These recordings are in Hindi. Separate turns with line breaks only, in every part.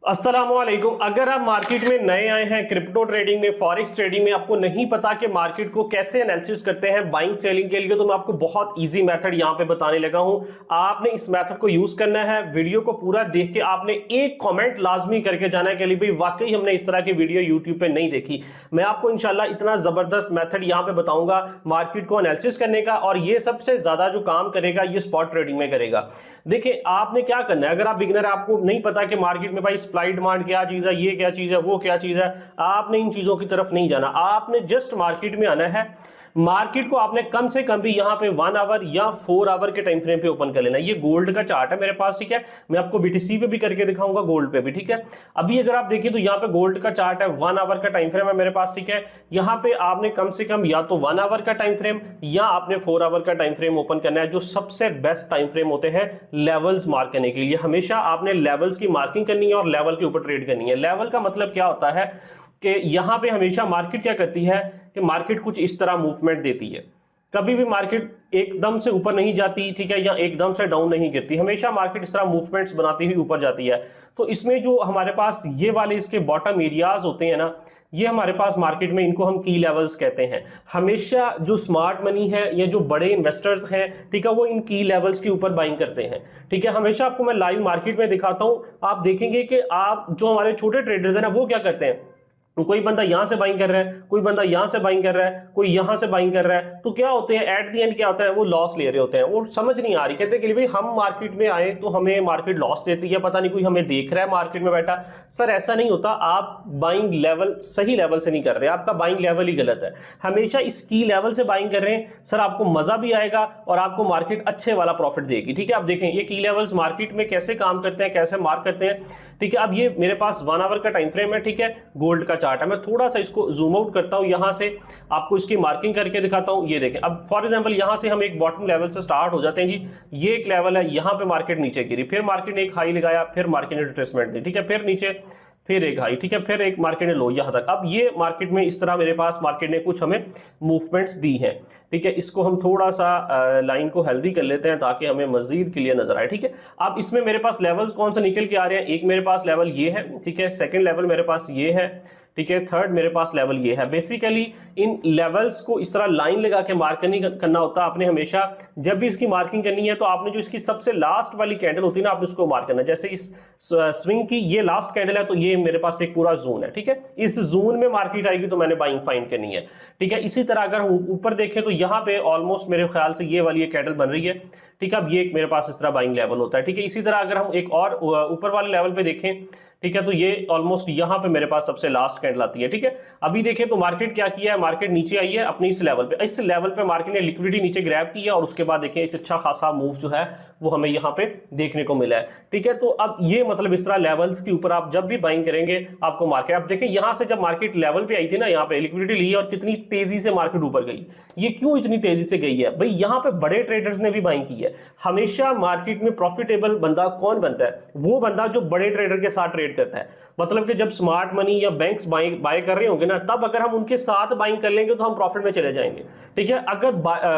अस्सलामुअलैकुम। अगर आप मार्केट में नए आए हैं, क्रिप्टो ट्रेडिंग में, फॉरेक्स ट्रेडिंग में, आपको नहीं पता कि मार्केट को कैसे एनालिसिस करते हैं बाइंग सेलिंग के लिए, तो मैं आपको बहुत इजी मेथड यहां पे बताने लगा हूं। आपने इस मेथड को यूज करना है। वीडियो को पूरा देख के आपने एक कमेंट लाजमी करके जाना है कि भाई वाकई हमने इस तरह की वीडियो यूट्यूब पे नहीं देखी। मैं आपको इंशाल्लाह इतना जबरदस्त मेथड यहां पे बताऊंगा मार्केट को एनालिसिस करने का, और ये सबसे ज्यादा जो काम करेगा ये स्पॉट ट्रेडिंग में करेगा। देखिए आपने क्या करना है, अगर आप बिगिनर, आपको नहीं पता कि मार्केट में भाई सप्लाई डिमांड क्या चीज है, ये क्या चीज है, वो क्या चीज है, आपने इन चीजों की तरफ नहीं जाना। आपने जस्ट मार्केट में आना है। मार्केट को आपने कम से कम भी यहां पे 1 आवर या 4 आवर के टाइम फ्रेम पे ओपन कर लेना। ये गोल्ड का चार्ट है मेरे पास, ठीक है। मैं आपको बीटीसी पे भी करके दिखाऊंगा, गोल्ड पे भी, ठीक है। अभी अगर आप देखिए तो यहाँ पे गोल्ड का चार्ट है, 1 आवर का टाइम फ्रेम है मेरे पास, ठीक है। यहाँ पे आपने कम से कम या तो 1 आवर का टाइम फ्रेम या आपने 4 आवर का टाइम फ्रेम ओपन करना है। जो सबसे बेस्ट टाइम फ्रेम होते हैं लेवल्स मार्क करने के लिए, हमेशा आपने लेवल्स की मार्किंग करनी है और लेवल के ऊपर ट्रेड करनी है। लेवल का मतलब क्या होता है कि यहां पे हमेशा मार्केट क्या करती है कि मार्केट कुछ इस तरह मूवमेंट देती है। कभी भी मार्केट एकदम से ऊपर नहीं जाती, ठीक है, या एकदम से डाउन नहीं गिरती। हमेशा मार्केट इस तरह मूवमेंट्स बनाती हुई ऊपर जाती है। तो इसमें जो हमारे पास ये वाले इसके बॉटम एरियाज होते हैं ना, ये हमारे पास मार्केट में इनको हम की लेवल्स कहते हैं। हमेशा जो स्मार्ट मनी है या जो बड़े इन्वेस्टर्स हैं, ठीक है, वो इन की लेवल्स के ऊपर बाइंग करते हैं, ठीक है। हमेशा आपको मैं लाइव मार्केट में दिखाता हूं, आप देखेंगे कि आप जो हमारे छोटे ट्रेडर्स हैं ना, वो क्या करते हैं, कोई बंदा यहां से बाइंग कर रहा है, कोई बंदा यहां से बाइंग कर रहा है, कोई यहां से बाइंग कर रहा है, तो क्या होते हैं एट द एंड क्या होता है, वो लॉस ले रहे होते हैं। वो समझ नहीं आ रही, कहते हैं कि भाई हम मार्केट में आए तो हमें मार्केट लॉस देती है, पता नहीं कोई हमें देख रहा है मार्केट में बैठा। सर ऐसा नहीं होता, आप बाइंग लेवल सही लेवल से नहीं कर रहे, आपका बाइंग लेवल ही गलत है। हमेशा इस की लेवल से बाइंग कर रहे हैं सर, आपको मजा भी आएगा और आपको मार्केट अच्छे वाला प्रॉफिट देगी, ठीक है। आप देखें ये की लेवल्स मार्केट में कैसे काम करते हैं, कैसे मार्क करते हैं, ठीक है। अब ये मेरे पास 1 आवर का टाइम फ्रेम है, ठीक है, गोल्ड का चार्ट है। मैं थोड़ा सा इसको जूम आउट करता हूं, यहां से आपको इसकी मार्किंग करके दिखाता हूं। ये देखें, अब फॉर एग्जांपल यहां से हम एक बॉटम लेवल से स्टार्ट हो जाते हैं जी। ये एक लेवल है, यहां पे मार्केट नीचे गिरी, फिर मार्केट ने एक हाई लगाया, फिर मार्केट ने रिट्रेसमेंट दी, ठीक है, फिर नीचे, फिर एक हाई, ठीक है, फिर एक मार्केट ने लो, यहां तक। अब ये मार्केट में इस तरह मेरे पास मार्केट ने कुछ हमें मूवमेंट्स दी हैं, ठीक है। इसको हम थोड़ा सा लाइन को हेल्दी कर लेते हैं ताकि हमें मजीद क्लियर नजर आए, ठीक है। अब इसमें मेरे पास लेवल्स कौन से निकल के आ रहे हैं, एक मेरे पास लेवल ये है, ठीक है, सेकंड लेवल मेरे पास ये है, ठीक है, थर्ड मेरे पास लेवल ये है। बेसिकली इन लेवल्स को इस तरह लाइन लगा के मार्क करना होता है आपने। हमेशा जब भी इसकी मार्किंग करनी है तो आपने जो इसकी सबसे लास्ट वाली कैंडल होती है ना, आपने उसको मार्क करना है। जैसे इस स्विंग की ये लास्ट कैंडल है तो ये मेरे पास एक पूरा जोन है, ठीक है। इस जोन में मार्केट आएगी तो मैंने बाइंग फाइंड करनी है, ठीक है। इसी तरह अगर ऊपर देखें तो यहाँ पे ऑलमोस्ट मेरे ख्याल से ये वाली कैंडल बन रही है, ठीक है। अब ये मेरे पास इस तरह बाइंग लेवल होता है, ठीक है। इसी तरह अगर हम एक और ऊपर वाले लेवल पे देखें, ठीक है, तो ये ऑलमोस्ट यहां पे मेरे पास सबसे लास्ट कैंडल आती है, ठीक है। अभी देखें तो मार्केट क्या किया है, मार्केट नीचे आई है अपनी इस लेवल पे। इस लेवल पे मार्केट ने लिक्विडिटी नीचे ग्रैब की है और उसके बाद देखें एक अच्छा खासा मूव जो है वो हमें यहां पे देखने को मिला है, ठीक है। तो अब ये मतलब इस तरह लेवल्स के ऊपर आप जब भी बाइंग करेंगे आपको मार्केट, आप देखें यहां से जब मार्केट लेवल पे आई थी ना, यहाँ पे लिक्विडिटी ली और कितनी तेजी से मार्केट ऊपर गई। ये क्यों इतनी तेजी से गई है भाई, यहाँ पे बड़े ट्रेडर्स ने भी बाइंग की है। हमेशा मार्केट में प्रॉफिटेबल बंदा कौन बनता है, वो बंदा जो बड़े ट्रेडर के साथ ट्रेड करता है। मतलब कि जब स्मार्ट मनी या बैंक्स बाय कर रहे होंगे ना, तब अगर हम उनके साथ बाइंग कर लेंगे तो हम प्रॉफिट में चले जाएंगे, ठीक है। अगर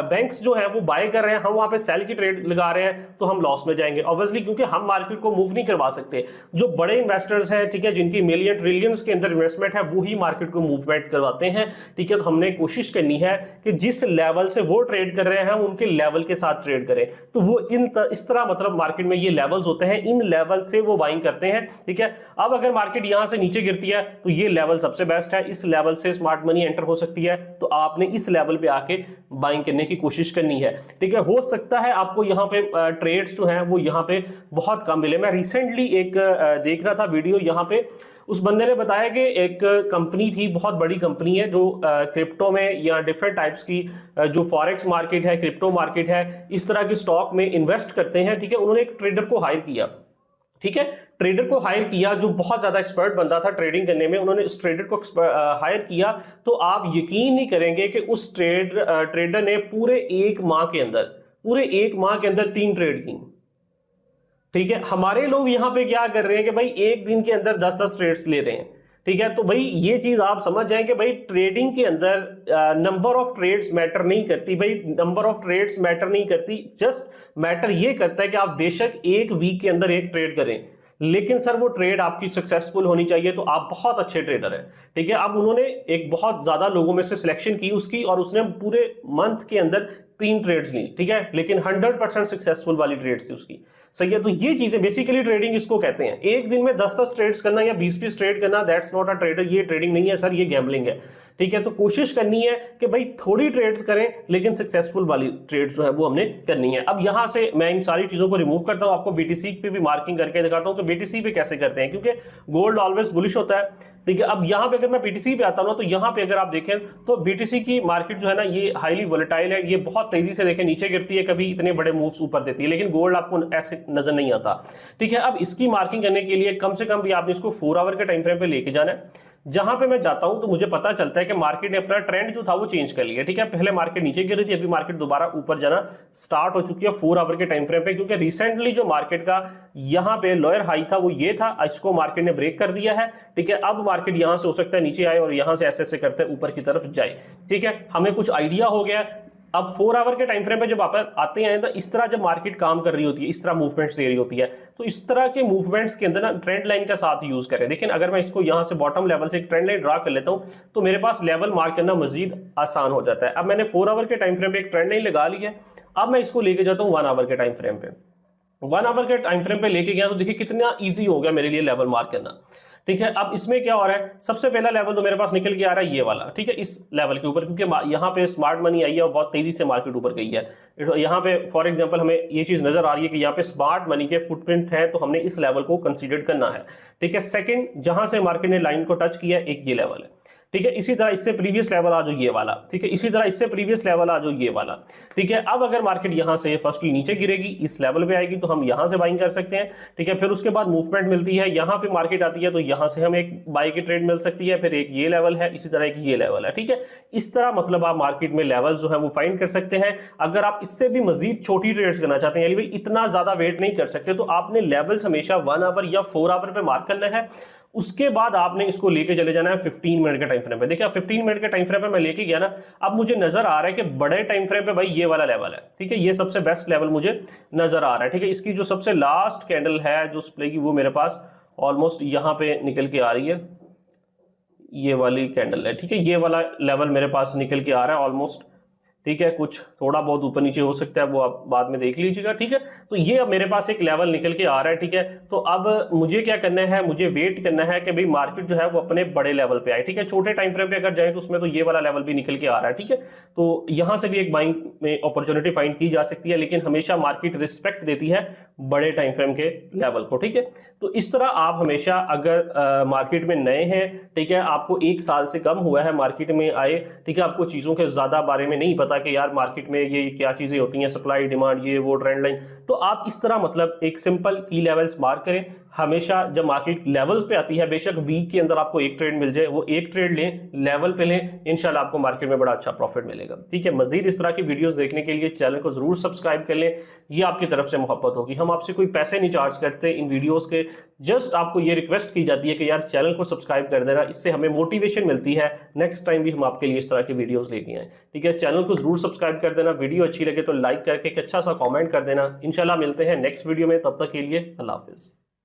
बैंक्स जो है वो बाय कर रहे हैं, हम वहां पे सेल की ट्रेड लगा रहे हैं तो हम लॉस में जाएंगे ऑब्वियसली, क्योंकि हम मार्केट को मूव नहीं करवा सकते। जो बड़े इन्वेस्टर्स हैं, ठीक है, जिनकी मिलियन ट्रिलियंस के अंदर इन्वेस्टमेंट है, वो ही मार्केट को मूवमेंट करवाते हैं, ठीक है। तो हमने कोशिश करनी है कि जिस लेवल से वो ट्रेड कर रहे हैं हम उनके लेवल के साथ ट्रेड करें। तो वो इस तरह मतलब मार्केट में ये लेवल्स होते हैं, इन लेवल से वो बाइंग करते हैं, ठीक है। अब अगर मार्केट यहां से नीचे गिरती है तो ये लेवल सबसे बेस्ट है, इस लेवल से स्मार्ट मनी एंटर हो सकती है, तो आपने इस लेवल पे आके बाइंग करने की कोशिश करनी है, ठीक है। हो सकता है आपको यहाँ पे ट्रेड्स जो हैं वो यहाँ पे बहुत कम मिले। मैं रिसेंटली एक देख रहा था वीडियो, यहाँ पे उस बंदे ने बताया कि एक कंपनी थी, बहुत बड़ी कंपनी है, जो क्रिप्टो में या डिफरेंट टाइप्स की जो फॉरेक्स मार्केट है, क्रिप्टो मार्केट है, इस तरह की स्टॉक में इन्वेस्ट करते हैं, ठीक है। उन्होंने एक ट्रेडर को हायर किया, ठीक है, ट्रेडर को हायर किया जो बहुत ज्यादा एक्सपर्ट बंदा था ट्रेडिंग करने में। उन्होंने उस ट्रेडर को हायर किया, तो आप यकीन नहीं करेंगे कि उस ट्रेडर ने पूरे एक माह के अंदर 3 ट्रेड की, ठीक है। हमारे लोग यहाँ पे क्या कर रहे हैं कि भाई एक दिन के अंदर 10-10 ट्रेड्स ले रहे हैं, ठीक है। तो भाई ये चीज आप समझ जाएं कि भाई ट्रेडिंग के अंदर नंबर ऑफ ट्रेड्स मैटर नहीं करती, भाई नंबर ऑफ ट्रेड्स मैटर नहीं करती, जस्ट मैटर ये करता है कि आप बेशक एक वीक के अंदर एक ट्रेड करें, लेकिन सर वो ट्रेड आपकी सक्सेसफुल होनी चाहिए तो आप बहुत अच्छे ट्रेडर हैं, ठीक है। अब उन्होंने एक बहुत ज्यादा लोगों में से सिलेक्शन की उसकी, और उसने पूरे मंथ के अंदर 3 ट्रेड्स ली, ठीक है, लेकिन 100% सक्सेसफुल वाली ट्रेड्स थी उसकी, सही है। तो ये चीजें बेसिकली ट्रेडिंग इसको कहते हैं। एक दिन में 10-10 ट्रेड्स करना या 20-20 ट्रेड करना, दैट्स नॉट अ ट्रेडर, ये ट्रेडिंग नहीं है सर, ये गैम्बलिंग है, ठीक है। तो कोशिश करनी है कि भाई थोड़ी ट्रेड्स करें लेकिन सक्सेसफुल वाली ट्रेड्स जो है वो हमने करनी है। अब यहां से मैं इन सारी चीजों को रिमूव करता हूं, आपको बीटीसी पे भी मार्किंग करके दिखाता हूं कि बीटीसी पे कैसे करते हैं, क्योंकि गोल्ड ऑलवेज बुलिश होता है, ठीक है। अब यहां पे अगर मैं बीटीसी पे आता हूं तो यहां पे अगर आप देखें तो बीटीसी की मार्केट जो है ना ये हाईली वोलेटाइल है, ये बहुत तेजी से देखें नीचे गिरती है, कभी इतने बड़े मूव्स ऊपर देती है, लेकिन गोल्ड आपको ऐसे नजर नहीं आता, ठीक है। अब इसकी मार्किंग करने के लिए कम से कम भी आपने इसको 4 आवर के टाइम फ्रेम पे लेके जाना है। जहां पे मैं जाता हूं तो मुझे पता चलता है कि मार्केट ने अपना ट्रेंड जो था वो चेंज कर लिया, ठीक है। पहले मार्केट नीचे गिर रही थी, अभी मार्केट दोबारा ऊपर जाना स्टार्ट हो चुकी है 4 आवर के टाइम फ्रेम पे, क्योंकि रिसेंटली जो मार्केट का यहां पे लोअर हाई था वो ये था, इसको मार्केट ने ब्रेक कर दिया है, ठीक है। अब मार्केट यहां से हो सकता है नीचे आए और यहां से ऐसे ऐसे करते ऊपर की तरफ जाए, ठीक है। हमें कुछ आइडिया हो गया। अब 4 आवर के टाइम फ्रेम पे जब आप आते हैं तो इस तरह जब मार्केट काम कर रही होती है, इस तरह मूवमेंट्स दे रही होती है, तो इस तरह के मूवमेंट्स के अंदर ना ट्रेंड लाइन का साथ यूज करें। लेकिन अगर मैं इसको यहां से बॉटम लेवल से एक ट्रेंड लाइन ड्रा कर लेता हूं तो मेरे पास लेवल मार्क करना मजीद आसान हो जाता है। अब मैंने 4 आवर के टाइम फ्रेम पे एक ट्रेंड लाइन लगा ली है, अब मैं इसको लेके जाता हूं 1 आवर के टाइम फ्रेम पे। 1 आवर के टाइम फ्रेम पे लेके गया तो देखिए कितना ईजी हो गया मेरे लिए लेवल मार्क करना, ठीक है। अब इसमें क्या हो रहा है, सबसे पहला लेवल तो मेरे पास निकल के आ रहा है ये वाला, ठीक है, इस लेवल के ऊपर, क्योंकि यहाँ पे स्मार्ट मनी आई है और बहुत तेजी से मार्केट ऊपर गई है। यहाँ पे फॉर एग्जांपल हमें ये चीज नजर आ रही है कि यहाँ पे स्मार्ट मनी के फुटप्रिंट है, तो हमने इस लेवल को कंसीडर करना है, ठीक है। सेकंड, जहां से मार्केट ने लाइन को टच किया एक ये लेवल है, ठीक है। इसी तरह इससे प्रीवियस लेवल आ जाओ ये वाला, ठीक है। इसी तरह इससे प्रीवियस लेवल आ जाओ ये वाला, ठीक है। अब अगर मार्केट यहां से फर्स्टली नीचे गिरेगी, इस लेवल पे आएगी तो हम यहां से बाइंग कर सकते हैं, ठीक है। फिर उसके बाद मूवमेंट मिलती है, यहां पे मार्केट आती है तो यहां से हमें एक बाई की ट्रेड मिल सकती है, फिर एक ये लेवल है, इसी तरह एक ये लेवल है, ठीक है। इस तरह मतलब आप मार्केट में लेवल जो है वो फाइंड कर सकते हैं। अगर आप इससे भी मजीद छोटी ट्रेड्स करना चाहते हैं, यानी भाई इतना ज्यादा वेट नहीं कर सकते, तो आपने लेवल्स हमेशा 1 आवर या 4 आवर पे मार्क करना है। उसके बाद आपने इसको लेके चले जाना है 15 मिनट के टाइम फ्रेम पे। देखिए 15 मिनट के टाइम फ्रेम पे मैं लेके गया ना, अब मुझे नजर आ रहा है कि बड़े टाइम फ्रेम पे भाई ये वाला लेवल है, ठीक है, ये सबसे बेस्ट लेवल मुझे नजर आ रहा है, ठीक है। इसकी जो सबसे लास्ट कैंडल है जो स्प्ले की, वो मेरे पास ऑलमोस्ट यहां पे निकल के आ रही है, ये वाली कैंडल है, ठीक है। ये वाला लेवल मेरे पास निकल के आ रहा है ऑलमोस्ट, ठीक है। कुछ थोड़ा बहुत ऊपर नीचे हो सकता है, वो आप बाद में देख लीजिएगा, ठीक है। तो ये अब मेरे पास एक लेवल निकल के आ रहा है, ठीक है। तो अब मुझे क्या करना है, मुझे वेट करना है कि भाई मार्केट जो है वो अपने बड़े लेवल पे आए, ठीक है। छोटे टाइम फ्रेम पे अगर जाए तो उसमें तो ये वाला लेवल भी निकल के आ रहा है, ठीक है। तो यहां से भी एक बाइंग में अपॉर्चुनिटी फाइंड की जा सकती है, लेकिन हमेशा मार्केट रिस्पेक्ट देती है बड़े टाइम फ्रेम के लेवल को, ठीक है। तो इस तरह आप हमेशा अगर मार्केट में नए हैं, ठीक है, आपको 1 साल से कम हुआ है मार्केट में आए, ठीक है, आपको चीजों के ज्यादा बारे में नहीं पता कि यार मार्केट में ये क्या चीजें होती हैं, सप्लाई डिमांड, ये वो ट्रेंड लाइन, तो आप इस तरह मतलब एक सिंपल की लेवल्स मार्क करें। हमेशा जब मार्केट लेवल्स पे आती है, बेशक वीक के अंदर आपको एक ट्रेड मिल जाए, वो एक ट्रेड लें, लेवल पे लें, इंशाल्लाह आपको मार्केट में बड़ा अच्छा प्रॉफिट मिलेगा, ठीक है। मजीद इस तरह की वीडियोस देखने के लिए चैनल को जरूर सब्सक्राइब कर लें, ये आपकी तरफ से मोहब्बत होगी। हम आपसे कोई पैसे नहीं चार्ज करते इन वीडियोस के, जस्ट आपको ये रिक्वेस्ट की जाती है कि यार चैनल को सब्सक्राइब कर देना, इससे हमें मोटिवेशन मिलती है नेक्स्ट टाइम भी हम आपके लिए इस तरह की वीडियोस लेके आए, ठीक है। चैनल को जरूर सब्सक्राइब कर देना, वीडियो अच्छी लगे तो लाइक करके एक अच्छा सा कॉमेंट कर देना। इंशाल्लाह मिलते हैं नेक्स्ट वीडियो में, तब तक के लिए अल्लाह हाफिज।